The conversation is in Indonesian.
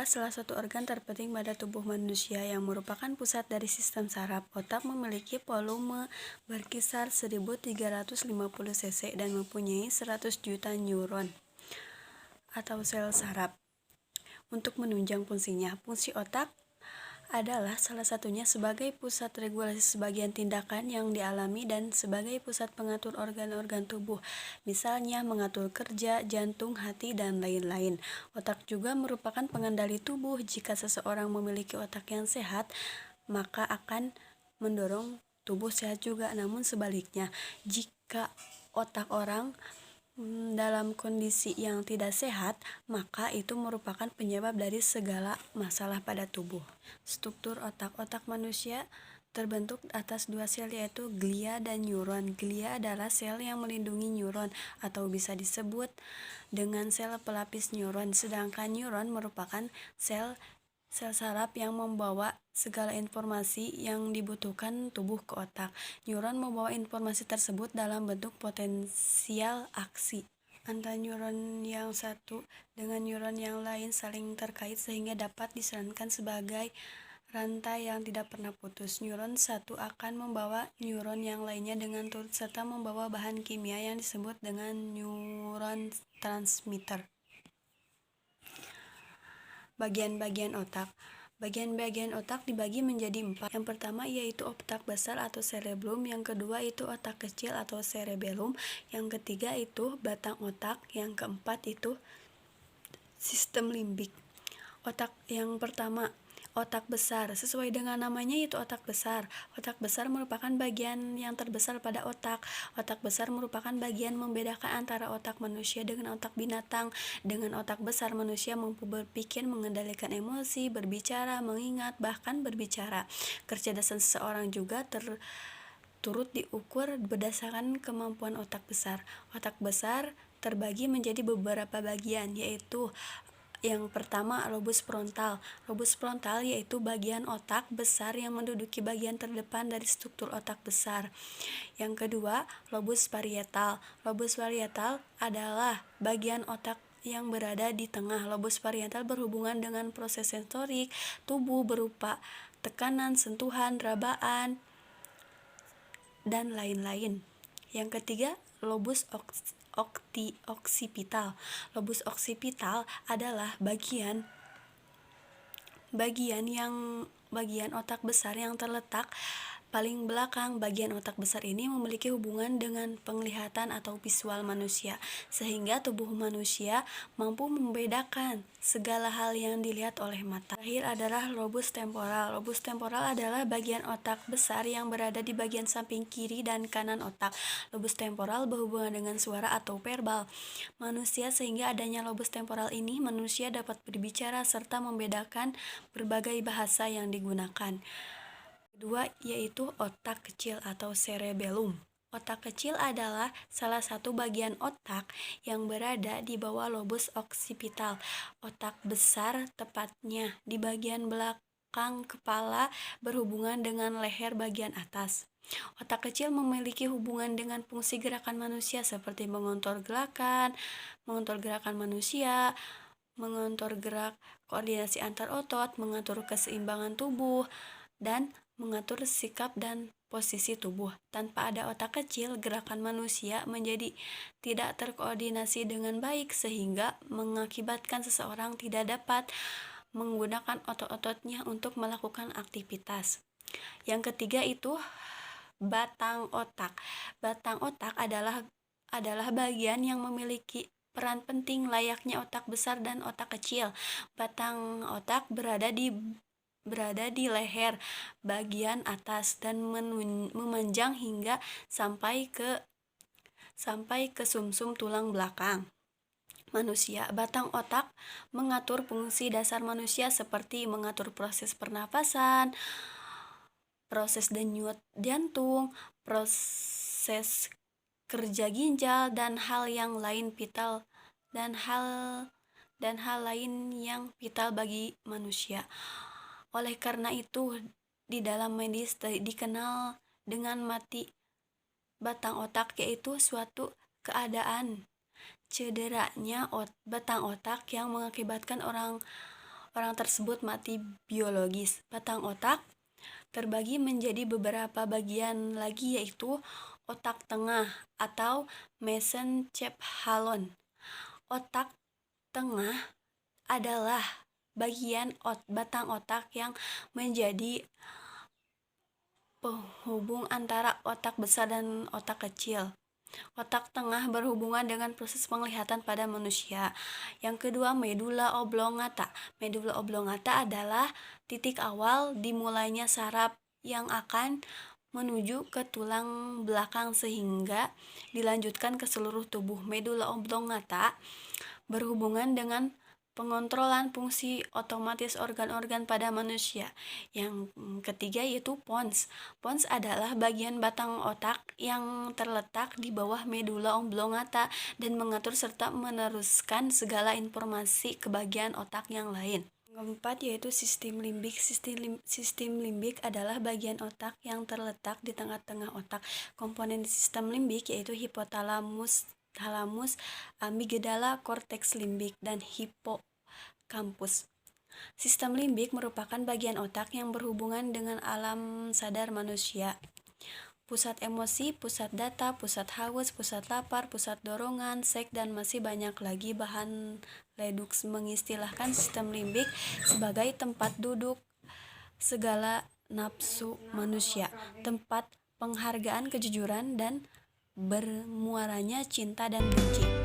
adalah salah satu organ terpenting pada tubuh manusia yang merupakan pusat dari sistem saraf. Otak memiliki volume berkisar 1350 cc dan mempunyai 100 juta neuron atau sel saraf. Untuk menunjang fungsinya, fungsi otak adalah salah satunya sebagai pusat regulasi sebagian tindakan yang dialami dan sebagai pusat pengatur organ-organ tubuh, misalnya mengatur kerja, jantung, hati, dan lain-lain. Otak juga merupakan pengendali tubuh. Jika seseorang memiliki otak yang sehat, maka akan mendorong tubuh sehat juga. Namun sebaliknya, jika otak orang dalam kondisi yang tidak sehat, maka itu merupakan penyebab dari segala masalah pada tubuh. Struktur otak manusia terbentuk atas dua sel, yaitu glia dan neuron. Glia adalah sel yang melindungi neuron atau bisa disebut dengan sel pelapis neuron, sedangkan neuron merupakan sel saraf yang membawa segala informasi yang dibutuhkan tubuh ke otak. Neuron membawa informasi tersebut dalam bentuk potensial aksi. Antara neuron yang satu dengan neuron yang lain saling terkait sehingga dapat disarankan sebagai rantai yang tidak pernah putus. Neuron satu akan membawa neuron yang lainnya dengan turut serta membawa bahan kimia yang disebut dengan neuron transmitter. Bagian-bagian otak. Bagian-bagian otak dibagi menjadi 4. Yang pertama yaitu otak besar atau cerebellum, yang kedua itu otak kecil atau cerebellum, yang ketiga itu batang otak, yang keempat itu sistem limbik. Otak yang pertama, otak besar. Sesuai dengan namanya itu otak besar. Otak besar merupakan bagian yang terbesar pada otak. Otak besar merupakan bagian membedakan antara otak manusia dengan otak binatang. Dengan otak besar, manusia mampu berpikir, mengendalikan emosi, berbicara, mengingat, bahkan berbicara. Kecerdasan seseorang juga turut diukur berdasarkan kemampuan otak besar. Otak besar terbagi menjadi beberapa bagian, yaitu yang pertama, lobus frontal. Lobus frontal yaitu bagian otak besar yang menduduki bagian terdepan dari struktur otak besar. Yang kedua, lobus parietal. Lobus parietal adalah bagian otak yang berada di tengah. Lobus parietal berhubungan dengan proses sensorik tubuh berupa tekanan, sentuhan, rabaan, dan lain-lain. Yang ketiga, lobus occipital. Lobus occipital adalah bagian otak besar yang terletak paling belakang. Bagian otak besar ini memiliki hubungan dengan penglihatan atau visual manusia, sehingga tubuh manusia mampu membedakan segala hal yang dilihat oleh mata. Terakhir adalah lobus temporal. Lobus temporal adalah bagian otak besar yang berada di bagian samping kiri dan kanan otak. Lobus temporal berhubungan dengan suara atau verbal manusia, sehingga adanya lobus temporal ini manusia dapat berbicara serta membedakan berbagai bahasa yang digunakan. Kedua yaitu otak kecil atau cerebellum. Otak kecil adalah salah satu bagian otak yang berada di bawah lobus occipital. Otak besar tepatnya di bagian belakang kepala berhubungan dengan leher bagian atas. Otak kecil memiliki hubungan dengan fungsi gerakan manusia seperti mengontrol gerakan manusia, mengontrol gerak koordinasi antar otot, mengatur keseimbangan tubuh, dan mengatur sikap dan posisi tubuh. Tanpa ada otak kecil, gerakan manusia menjadi tidak terkoordinasi dengan baik sehingga mengakibatkan seseorang tidak dapat menggunakan otot-ototnya untuk melakukan aktivitas. Yang ketiga itu batang otak. Batang otak adalah bagian yang memiliki peran penting layaknya otak besar dan otak kecil. Batang otak berada di leher bagian atas dan memanjang hingga sampai ke sumsum tulang belakang manusia. Batang otak mengatur fungsi dasar manusia seperti mengatur proses pernafasan, proses denyut jantung, proses kerja ginjal, dan hal lain yang vital bagi manusia. Oleh karena itu, di dalam medis dikenal dengan mati batang otak, yaitu suatu keadaan cederanya batang otak yang mengakibatkan orang tersebut mati biologis. Batang otak terbagi menjadi beberapa bagian lagi, yaitu otak tengah atau mesencephalon. Otak tengah adalah bagian batang otak yang menjadi penghubung antara otak besar dan otak kecil. Otak tengah berhubungan dengan proses penglihatan pada manusia. Yang kedua, medula oblongata. Medula oblongata adalah titik awal dimulainya saraf yang akan menuju ke tulang belakang sehingga dilanjutkan ke seluruh tubuh. Medula oblongata berhubungan dengan pengontrolan fungsi otomatis organ-organ pada manusia. Yang ketiga yaitu pons. Pons adalah bagian batang otak yang terletak di bawah medula oblongata dan mengatur serta meneruskan segala informasi ke bagian otak yang lain. Keempat yaitu sistem limbik. Sistem limbik adalah bagian otak yang terletak di tengah-tengah otak. Komponen sistem limbik yaitu hipotalamus, amigdala, korteks limbik, dan hipokampus. Sistem limbik merupakan bagian otak yang berhubungan dengan alam sadar manusia. Pusat emosi, pusat data, pusat haus, pusat lapar, pusat dorongan, seks, dan masih banyak lagi. Bahan Leduc mengistilahkan sistem limbik sebagai tempat duduk segala nafsu manusia, tempat penghargaan kejujuran, dan bermuaranya cinta dan benci.